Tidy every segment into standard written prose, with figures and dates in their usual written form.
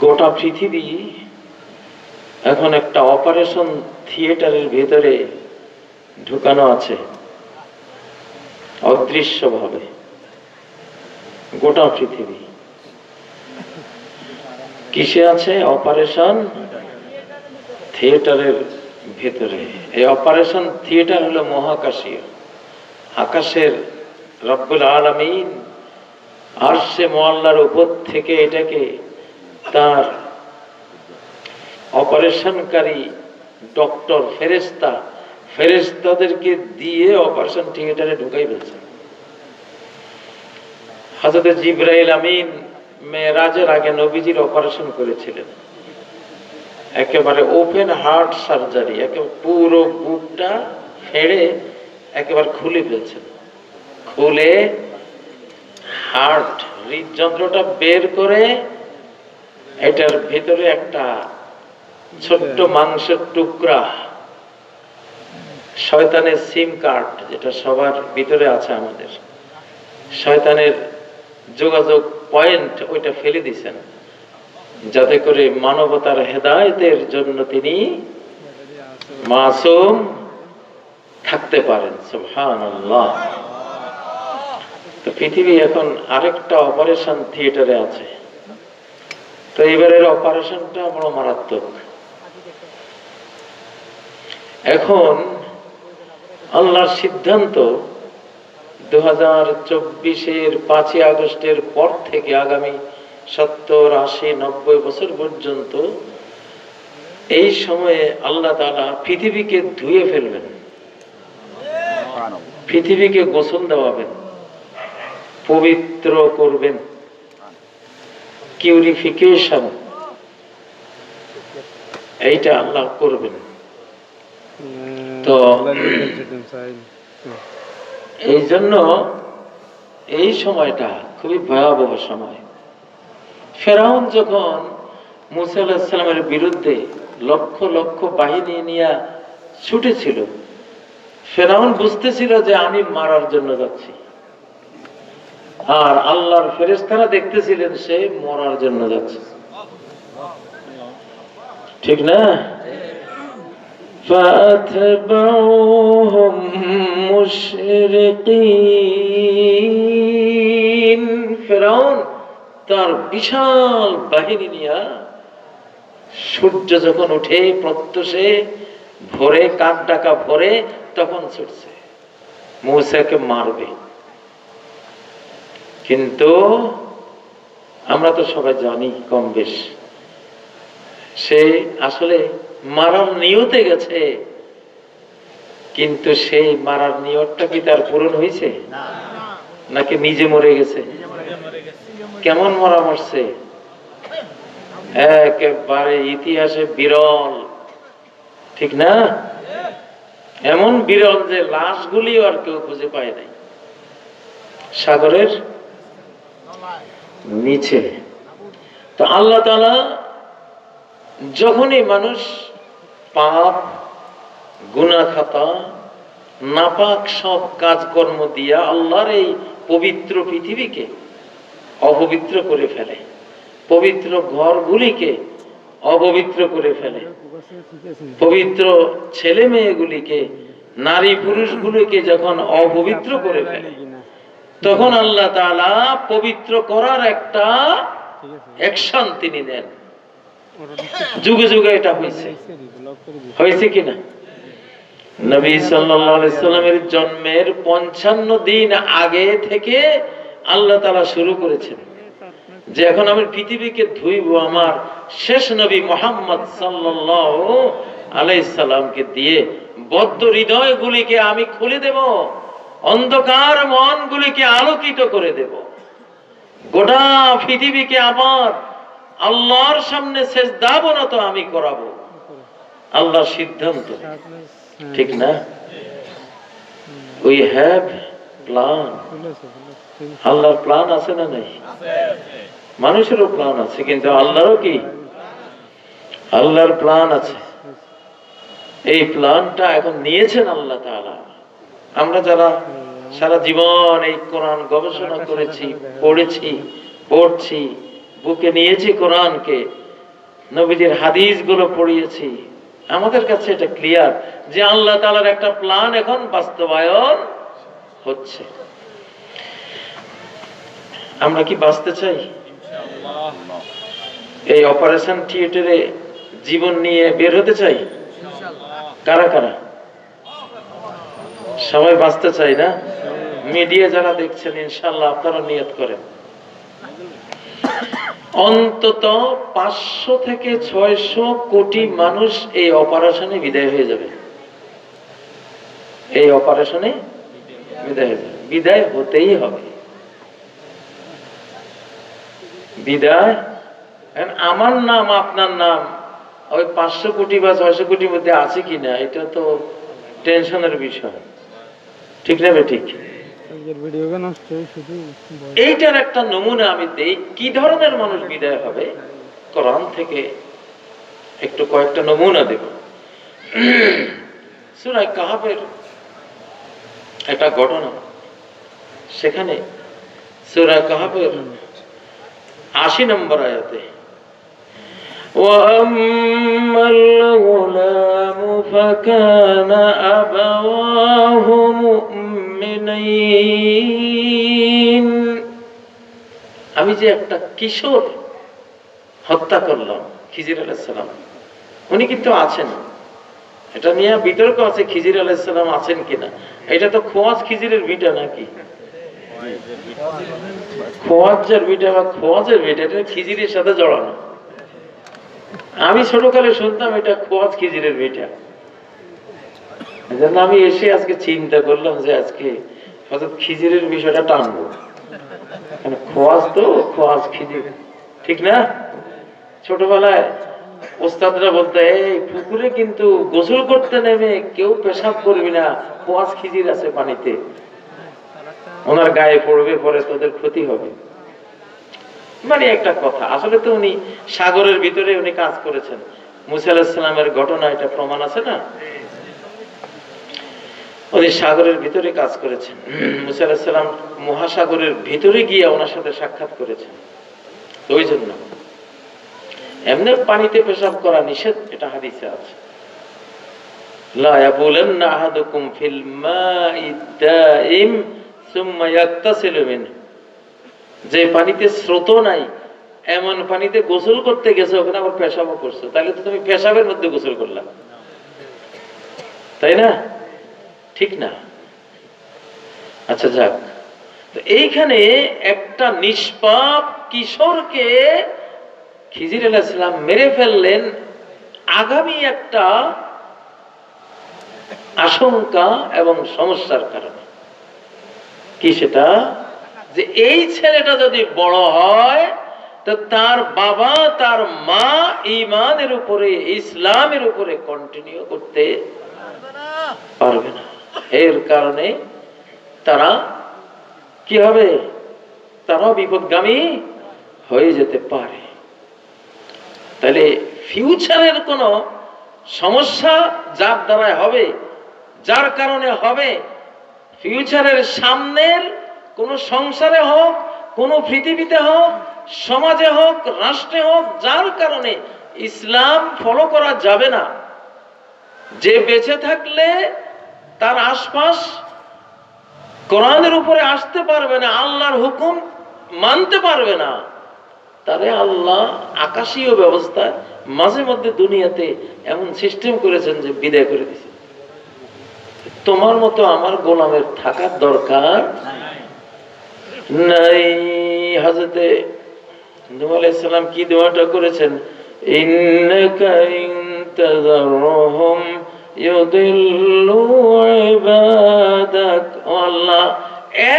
গোটা পৃথিবী এখন একটা অপারেশন থিয়েটারের ভেতরে ঢুকানো আছে অদৃশ্যভাবে। গোটা পৃথিবী কিসে আছে? অপারেশন থিয়েটারের ভেতরে। এই অপারেশন থিয়েটার হলো মহাকাশীয়, আকাশের রব্বুল আলামিন আরশে মুআল্লার উপর থেকে এটাকে তার অপারেশনকারী ডক্টর ফেরেশতাদেরকে দিয়ে অপারেশন থিয়েটারে ঢুকাই ফেলছে। হযরত জিবরাইল আমিন মেরাজের আগে নবীজির অপারেশন করেছিলেন, একেবারে ওপেন হার্ট সার্জারি, একেবারে পুরো বুকটা ফেড়ে একেবারে খুলে ফেলছেন। খুলে হার্ট হৃদযন্ত্রটা বের করে এটার ভেতরে একটা ছোট্ট মাংসের টুকরা, শয়তানের সিম কার্ড যেটা সবার ভিতরে আছে, আমাদের শয়তানের যোগাযোগ পয়েন্ট, ওইটা ফেলে দিয়েছেন যাতে করে মানবতার হেদায়েতের জন্য তিনি মাসুম থাকতে পারেন। সুবহানাল্লাহ। তো পৃথিবী এখন আরেকটা অপারেশন থিয়েটারে আছে। তো এবারের অপারেশনটা বড় মারাত্মক। এখন আল্লাহর সিদ্ধান্ত 2024-এর 5ই আগস্টের পর থেকে আগামী 70, 80, 90 বছর পর্যন্ত এই সময়ে আল্লাহ তাআলা পৃথিবীকে ধুয়ে ফেলবেন, পৃথিবীকে গোসল দেওয়াবেন, পবিত্র করবেন, পিউরিফিকেশন এইটা আল্লাহ করবেন। তো এই জন্য এই সময়টা খুবই ভয়াবহ সময়। ফেরাউন যখন মুসা আলাইহিস সালামের বিরুদ্ধে লক্ষ লক্ষ বাহিনী নিয়ে ছুটেছিল, ফেরাউন বুঝতেছিল যে আমি মারার জন্য যাচ্ছি, আর আল্লাহর ফেরেশতারা দেখতেছিলেন সে মরার জন্য যাচ্ছে। ঠিক না? فَأَتْبَعُوهُمْ مُشْرِقِينَ। ফেরাউন তার বিশাল বাহিনী নিয়ে সূর্য যখন উঠে প্রত্যুষে ভোরে, কাক ডাকা ভোরে, তখন ছুটছে মূসাকে মারবে। কিন্তু আমরা তো সবাই জানি কম বেশ, সে আসলে মারার নিয়তে গেছে, কিন্তু সেই মারার নিয়তটা কি তার পূরণ হয়েছে নাকি নিজে মরে গেছে? কেমন মরা মরছে? একেবারে ইতিহাসে বিরল, ঠিক না? এমন বিরল যে লাশগুলি আর কেউ খুঁজে পায় নাই সাগরের নিচে। তো আল্লাহ তাআলা যখনই মানুষ পাপ, গুনাহ খাতা, নাপাক সব কাজকর্ম দিয়া আল্লাহর এই পবিত্র পৃথিবীকে অপবিত্র করে ফেলে, পবিত্র ঘরগুলিকে অপবিত্র করে ফেলে, পবিত্র ছেলে মেয়েগুলিকে, নারী পুরুষগুলিকে যখন অপবিত্র করে ফেলে, তখন আল্লাহ তাআলা পবিত্র করার একটা অ্যাকশন তিনি নেন। যুগে যুগে এটা হয়েছে কিনা? নবী সাল্লাল্লাহু আলাইহি সাল্লামের জন্মের 55 দিন আগে থেকে আল্লাহ তাআলা শুরু করেছেন যে এখন আমি পৃথিবীকে ধুইব আমার শেষ নবী মুহাম্মদ সাল্লাল্লাহু আলাইহি সাল্লামকে দিয়ে। বদ্ধ হৃদয়গুলিকে আমি খুলে দেব, অন্ধকার মনগুলিকে আলোকিত করে দেব, গোটা পৃথিবীকে আবার আল্লাহর সামনে সেজদা অবনত আমি করাবো। আল্লাহর সিদ্ধান্ত, ঠিক না? We have plan. আল্লাহর প্ল্যান আছে না নাই? মানুষেরও প্ল্যান আছে, কিন্তু আল্লাহরও কি? আল্লাহর প্ল্যান আছে। এই প্ল্যানটা এখন নিয়েছেন আল্লাহ তাআলা। আমরা যারা সারা জীবন এই কোরআন গবেষণা করেছি, পড়ছি, বুকে নিয়েছি কোরআনকে, নবীজির হাদিসগুলো পড়িয়েছি, আমাদের কাছে এটা ক্লিয়ার যে আল্লাহ তাআলার একটা প্ল্যান এখন বাস্তবায়ন হচ্ছে। আমরা কি বাঁচতে চাই? এই অপারেশন থিয়েটারে জীবন নিয়ে বের হতে চাই? কারা কারা? সবাই বাঁচতে চাই না? মিডিয়া যারা দেখছেন ইনশাআল্লাহ আপনারা নিয়ত করেন অন্তত 500 থেকে 600 কোটি মানুষ এই অপারেশনে বিদায় হয়ে যাবে। এই অপারেশনে বিদায় হয়ে যাবে, বিদায় হতেই হবে। বিদায়, আমার নাম আপনার নাম ওই 500 কোটি বা 600 কোটির মধ্যে আছে কিনা এটা তো টেনশনের বিষয়, ঠিক না? ঠিক। এইটার একটা নমুনা আমি দেই কি ধরনের মানুষ বিদায় হবে। কোরআন থেকে একটু কয়েকটা নমুনা দেব। সূরা কাহফের একটা ঘটনা, সেখানে সূরা কাহফের 80 নম্বর আয়াতে وَأَمَّا الْغُلَامُ فَكَانَ أَبَوَاهُ مُؤْمِنَيْنِ আমি যে একটা কিশোর হত্যা করলাম, খিজির আলাইহিস সালাম, উনি কিন্তু আছেন, এটা নিয়ে বিতর্ক আছে খিজির আলাইহিস সালাম আছেন কিনা। এটা তো খোয়াজ খিজিরের ভিটা নাকি খোয়াজের ভিটা বা খোয়াজের ভিটা, এটা খিজিরের সাথে জড়ানো। আমি ছোটকালে শুনতাম এটা খোয়াজ খিজিরের ভিটা। এজন্য আমি এসে আজকে চিন্তা করলাম যে আজকে হয়তো খিজিরের বিষয়টা টানবো, খোয়াজ তো খোয়াজ খিজির, ঠিক না? ছোটবেলায় ওস্তাদরা বলতে এই পুকুরে কিন্তু গোসল করতে নেমে কেউ পেশাব করবি না, খোয়াজ খিজির আছে পানিতে, ওনার গায়ে পড়বে, পরে তোদের ক্ষতি হবে। মানে একটা কথা, আসলে তো উনি সাগরের ভিতরে উনি কাজ করেছেন। মুসা আলাইহিস সালামের ঘটনা এটা প্রমাণ আছে না, উনি সাগরের ভিতরে কাজ করেছেন। মুসা আলাইহিস সালাম মহাসাগরের ভিতরে গিয়ে ওনার সাথে সাক্ষাৎ করেছেন। ওই জন্য এমনি পানিতে পেশাব করা নিষেধ, এটা হাদিসে আছে। লা ইয়াবুলান্না আহাদুকুম ফিল মাইদ দাইম সুম্মা ইয়াগতাসিলু মিনহু, যে পানিতে স্রোত নাই এমন পানিতে গোসল করতে গেছে, ওখানে আবার পেশাবও করছো, তাহলে তো তুমি পেশাবের মধ্যে গোসল করলা, তাই না? ঠিক না? আচ্ছা যাক, তো এইখানে একটা নিষ্পাপ কিশোরকে খিজির আলাইহিস সালাম মেরে ফেললেন আগামী একটা আশঙ্কা এবং সমস্যার কারণে। কি সেটা? যে এই ছেলেটা যদি বড় হয় তো তার বাবা তার মা ঈমানের উপরে ইসলামের উপরে কন্টিনিউ করতে পারবে না। এর কারণে তারা কি হবে? তারা বিপদগামী হয়ে যেতে পারে। তাহলে ফিউচারের কোন সমস্যা যার দ্বারা হবে, যার কারণে হবে, ফিউচারের সামনের কোন সংসারে হোক, কোন পৃথিবীতে হোক, সমাজে হোক, রাষ্ট্রে হোক, যার কারণে ইসলাম ফলো করা যাবে না, যে বেঁচে থাকলে তার আশপাশ কোরআনের উপরে আসতে পারবে না, আল্লাহর হুকুম মানতে পারবে না, তারে আল্লাহ আকাশীয় ব্যবস্থা মাঝে মধ্যে দুনিয়াতে এমন সিস্টেম করেছেন যে বিদায় করে দিয়েছে। তোমার মতো আমার গোলামের থাকার দরকার নাই। হযরতে নূহ আলাইহিস সালাম কি দোয়াটা করেছেন? ইন্নাকা ইনতাযারহুম ইউদিল্লু ইবাদাক। আল্লাহ,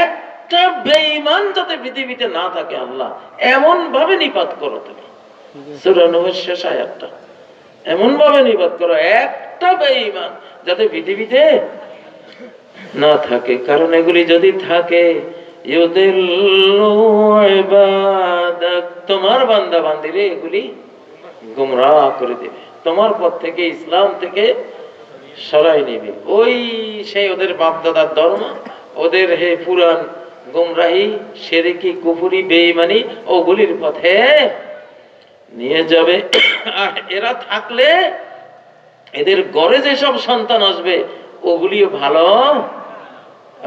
একটা বেঈমান যাতে পৃথিবীতে না থাকে আল্লাহ এমন ভাবে নিপাত করো তুমি। সূরা নূহের শেষ আয়াতটা এমন ভাবে নিপাত করো একটা বেঈমান যাতে পৃথিবীতে না থাকে, কারণ এগুলি যদি থাকে তোমার বান্দা বান্দিরে এগুলি গুমরাহ করে দেবে, তোমার পথ থেকে ইসলাম থেকে সরাই নেবে। ওই সেই ওদের বাপদাদার ধর্ম, ওদের হে পুরান গুমরাহি, শিরকি, কুফরি, বেঈমানি, ওগুলির পথে নিয়ে যাবে। আর এরা থাকলে এদের ঘরে যেসব সন্তান আসবে ওগুলিও ভালো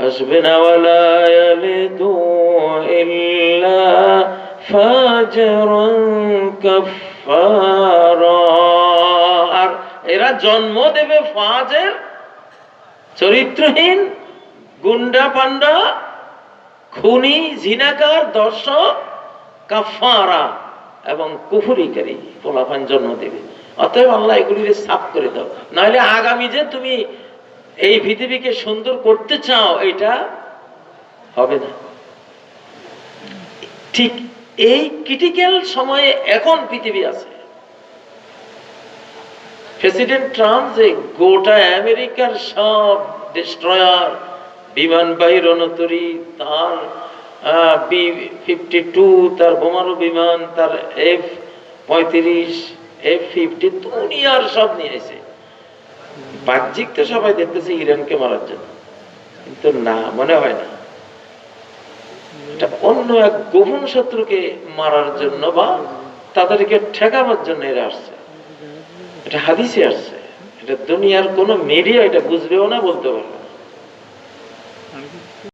আসবে না। ওয়ালা ইয়ালিদু ইল্লা ফাজরান কাফফারা। আর এরা জন্ম দেবে ফাজের, চরিত্রহীন, গুন্ডা পান্ডা, খুনি, জিনাকার, দর্শক, কাফারা এবং কুফরিকারী পোলাপান জন্ম দেবে। অতএব আল্লাহ এগুলিকে সাফ করে দাও, নাহলে আগামী যে তুমি এই পৃথিবীকে সুন্দর করতে চাও এটা হবে না। ঠিক এই ক্রিটিক্যাল সময়ে এখন পৃথিবী আছে। প্রেসিডেন্ট ট্রাম্প যে গোটা আমেরিকার সব ডেস্ট্রয়ার, বিমানবাহী রণতরী, তার B-52, তার বোমারু বিমান, তার F-35, F-50 দুনিয়ার সব নিয়ে এসে বাহ্যিক তো সবাই দেখতেছে ইরানকে মারার জন্য, কিন্তু না, মনে হয় না এটা অন্য এক গোপন শত্রুকে মারার জন্য বা তাদেরকে ঠেকাবার জন্য এরা আসছে। এটা হাদিসে আসছে, এটা দুনিয়ার কোন মিডিয়া এটা বুঝবেও না, বলতে পারবে।